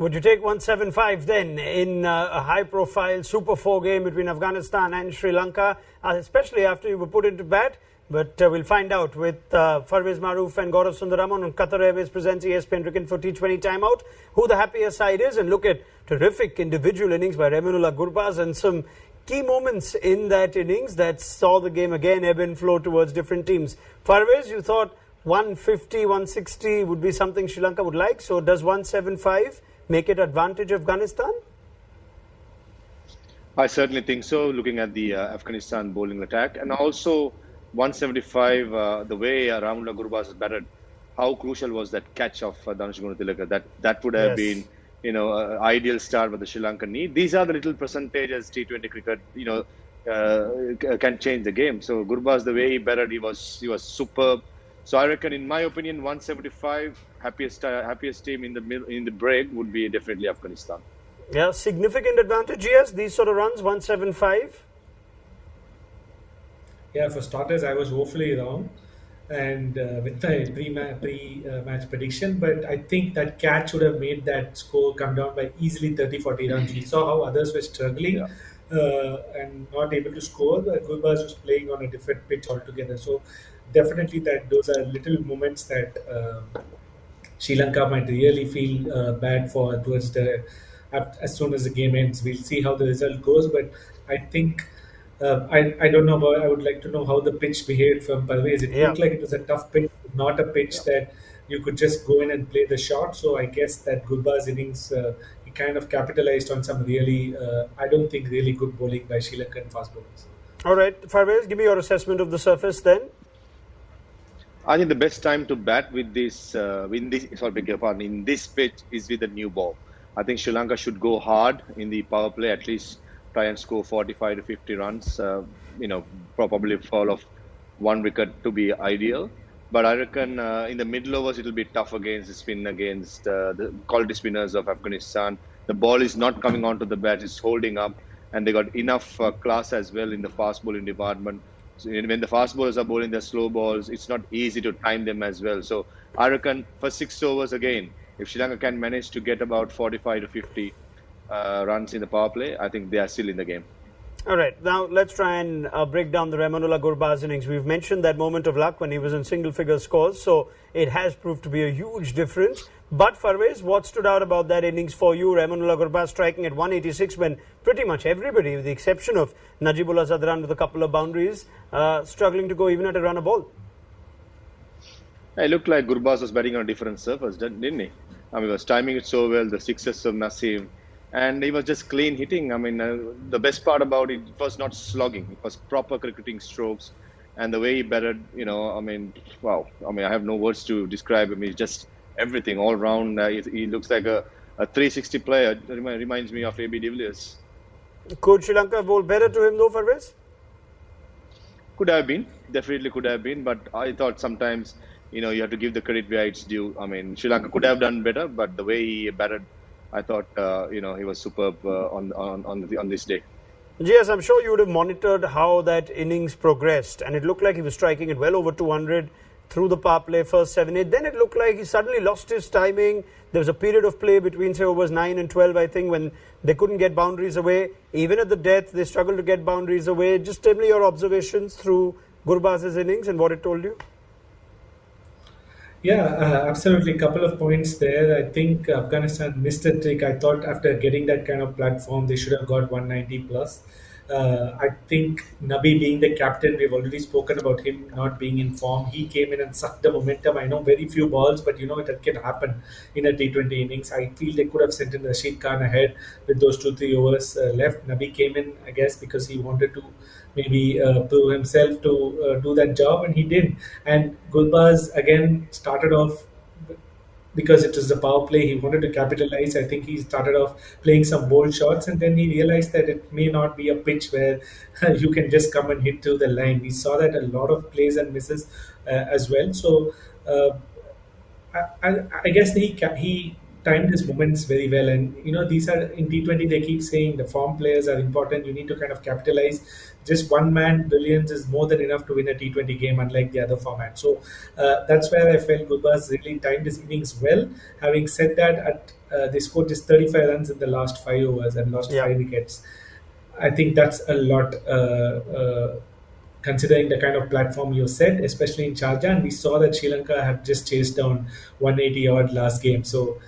Would you take 175 then in a high-profile Super 4 game between Afghanistan and Sri Lanka, especially after you were put into bat? But we'll find out with Farveez, Maharoof and Gaurav Sundararaman on Qatar Airways presents ESPN Cricket for T20 timeout, who the happier side is, and look at terrific individual innings by Rahmanullah Gurbaz and some key moments in that innings that saw the game again ebb and flow towards different teams. Farveez, you thought 150, 160 would be something Sri Lanka would like, so does 175 make it advantage Afghanistan? I certainly think so, looking at the Afghanistan bowling attack. And also 175, the way Rahmanullah Gurbaz has batted, how crucial was that catch of Danush Gunatilaka? That would have been, ideal start for the Sri Lankan need. These are the little percentages T20 cricket, can change the game. So Gurbaz, the way he batted, he was superb. So I reckon, in my opinion, 175, happiest team in the break would be definitely Afghanistan. Yeah, significant advantage, yes, these sort of runs, 175. Yeah, for starters, I was woefully wrong and with my pre-match prediction, but I think that catch would have made that score come down by easily 30-40 runs. We saw how others were struggling and not able to score. Gurbaz was playing on a different pitch altogether. So definitely those are little moments that Sri Lanka might really feel bad for towards as soon as the game ends. We'll see how the result goes, but I think I don't know about. I would like to know how the pitch behaved from Farveez. It looked like it was a tough pitch, not a pitch that you could just go in and play the shot. So I guess that Gurbaz innings he kind of capitalized on some really, I don't think really good bowling by Sri Lankan fast bowlers. All right, Farveez, give me your assessment of the surface then. I think the best time to bat with this, in this pitch is with a new ball. I think Sri Lanka should go hard in the power play, at least try and score 45 to 50 runs. Probably fall off one wicket to be ideal. But I reckon in the middle overs it will be tough against the quality spinners of Afghanistan. The ball is not coming onto the bat; it's holding up, and they got enough class as well in the fast bowling department. So when the fast bowlers are bowling their slow balls, it's not easy to time them as well. So I reckon for 6 overs again, if Sri Lanka can manage to get about 45 to 50 runs in the power play, I think they are still in the game. All right, now let's try and break down the Rahmanullah Gurbaz innings. We've mentioned that moment of luck when he was in single-figure scores, so it has proved to be a huge difference. But Farveez, what stood out about that innings for you? Rahmanullah Gurbaz striking at 186 when pretty much everybody, with the exception of Najibullah Zadran with a couple of boundaries, struggling to go even at a run a ball. It looked like Gurbaz was batting on a different surface, didn't he? I mean, he was timing it so well, the sixes of Naseem. And he was just clean hitting. I mean, the best part about it was not slogging. It was proper cricketing strokes. And the way he batted, wow. I mean, I have no words to describe him. He's just everything all round. He looks like a 360 player. It reminds me of A.B. de Villiers. Could Sri Lanka bowl better to him though, Farveez? Could have been. Definitely could have been. But I thought sometimes, you have to give the credit where it's due. I mean, Sri Lanka could have done better, but the way he batted, I thought, he was superb on this day. Yes, I'm sure you would have monitored how that innings progressed, and it looked like he was striking it well over 200 through the power play, first 7-8. Then it looked like he suddenly lost his timing. There was a period of play between, say, overs 9 and 12, I think, when they couldn't get boundaries away. Even at the death, they struggled to get boundaries away. Just tell me your observations through Gurbaz's innings and what it told you. Yeah, absolutely. A couple of points there. I think Afghanistan missed a trick. I thought after getting that kind of platform, they should have got 190 plus. I think Nabi being the captain, we've already spoken about him not being in form. He came in and sucked the momentum. I know very few balls, but that can happen in a T20 innings. I feel they could have sent in Rashid Khan ahead with those 2-3 overs left. Nabi came in, I guess, because he wanted to maybe prove himself to do that job, and he did. And Gurbaz again started off, because it was the power play, he wanted to capitalize. I think he started off playing some bold shots, and then he realized that it may not be a pitch where you can just come and hit through the line. We saw that a lot of plays and misses as well. So I guess he timed his moments very well. And these are in T20. They keep saying the form players are important. You need to kind of capitalize. Just one man brilliance is more than enough to win a T20 game, unlike the other format. So that's where I felt Gurbaz really timed his innings well. Having said that, they scored just 35 runs in the last 5 overs and lost Yeah. 5 wickets. I think that's a lot. Considering the kind of platform you said, especially in Sharjah, and we saw that Sri Lanka have just chased down 180 odd last game. So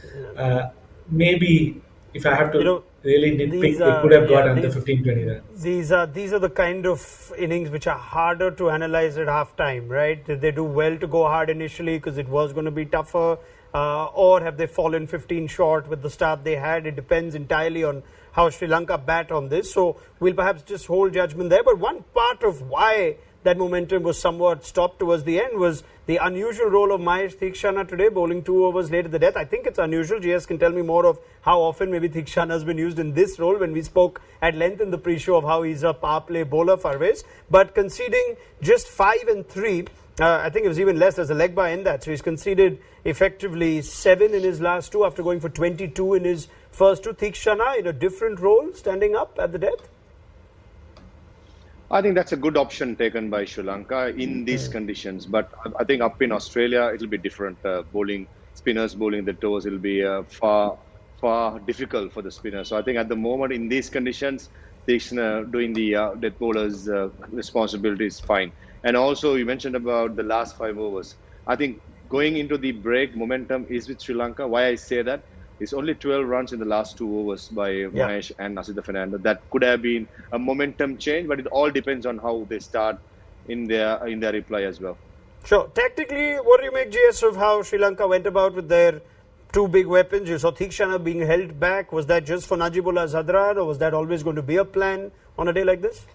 maybe if I have to really nitpick, they could have got under 15-20 runs. These are the kind of innings which are harder to analyze at half time, right? Did they do well to go hard initially because it was going to be tougher, or have they fallen 15 short with the start they had? It depends entirely on how Sri Lanka bat on this. So we'll perhaps just hold judgment there. But one part of why that momentum was somewhat stopped towards the end was the unusual role of Mahesh Theekshana today, bowling 2 overs late at the death. I think it's unusual. GS can tell me more of how often maybe Theekshana has been used in this role when we spoke at length in the pre-show of how he's a power play bowler, Farveez. But conceding just 5 and 3, I think it was even less as a leg by in that. So he's conceded effectively 7 in his last 2 after going for 22 in his first 2. Theekshana in a different role, standing up at the death. I think that's a good option taken by Sri Lanka in these conditions. But I think up in Australia, it'll be different. Spinners bowling the toes will be far difficult for the spinners. So I think at the moment in these conditions, Theekshana doing the death bowler's responsibility is fine. And also you mentioned about the last 5 overs. I think going into the break, momentum is with Sri Lanka. Why I say that? It's only 12 runs in the last 2 overs by Mahesh and Asita Fernando. That could have been a momentum change, but it all depends on how they start in their reply as well. Sure. Tactically, what do you make, GS, of how Sri Lanka went about with their 2 big weapons? You saw Theekshana being held back. Was that just for Najibullah Zadran, or was that always going to be a plan on a day like this?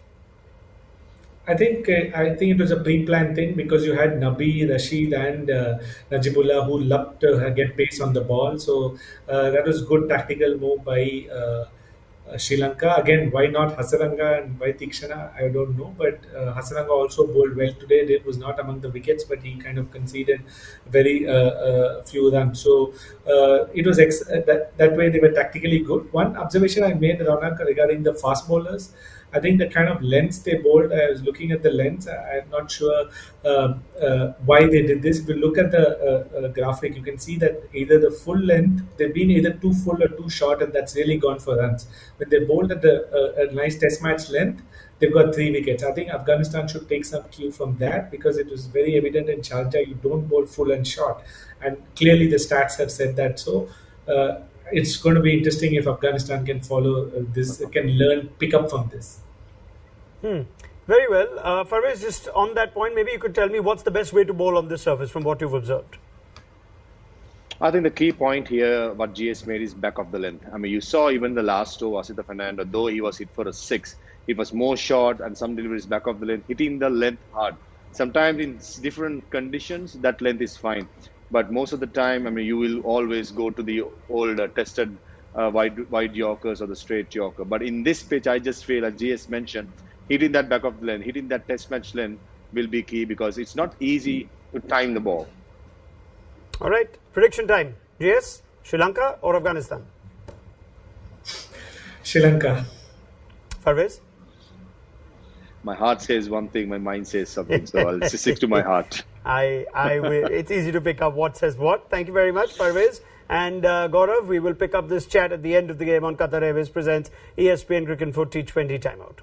I think it was a pre-planned thing because you had Nabi, Rashid, and Najibullah who loved to get pace on the ball. So that was good tactical move by Sri Lanka. Again, why not Hasaranga and why Theekshana? I don't know. But Hasaranga also bowled well today. It was not among the wickets, but he kind of conceded very few runs. So it was that way they were tactically good. One observation I made, Raunak, regarding the fast bowlers. I think the kind of lengths they bowled, I was looking at the lengths. I'm not sure why they did this. If you look at the graphic, you can see that either the full length, they've been either too full or too short, and that's really gone for runs. When they bowled at a nice test match length, they've got 3 wickets. I think Afghanistan should take some cue from that because it was very evident in Sharjah you don't bowl full and short. And clearly the stats have said that. So it's going to be interesting if Afghanistan can follow this, can pick up from this. Very well. Farveez, just on that point, maybe you could tell me what's the best way to bowl on this surface from what you've observed? I think the key point here, what GS made, is back of the length. I mean, you saw even the last over, Asita Fernando, though he was hit for a 6, it was more short and some deliveries back of the length, hitting the length hard. Sometimes in different conditions, that length is fine. But most of the time, I mean, you will always go to the old tested wide Yorkers or the straight Yorker. But in this pitch, I just feel, as GS mentioned, hitting that back of the length, hitting that test match length will be key because it's not easy to time the ball. All right, prediction time. GS, Sri Lanka or Afghanistan? Sri Lanka. Farveez? My heart says one thing, my mind says something, so I'll stick to my heart. I will. It's easy to pick up what says what. Thank you very much, Farveez. And Gaurav, we will pick up this chat at the end of the game on Qatar Airways presents ESPN Cricket Foot T20 Timeout.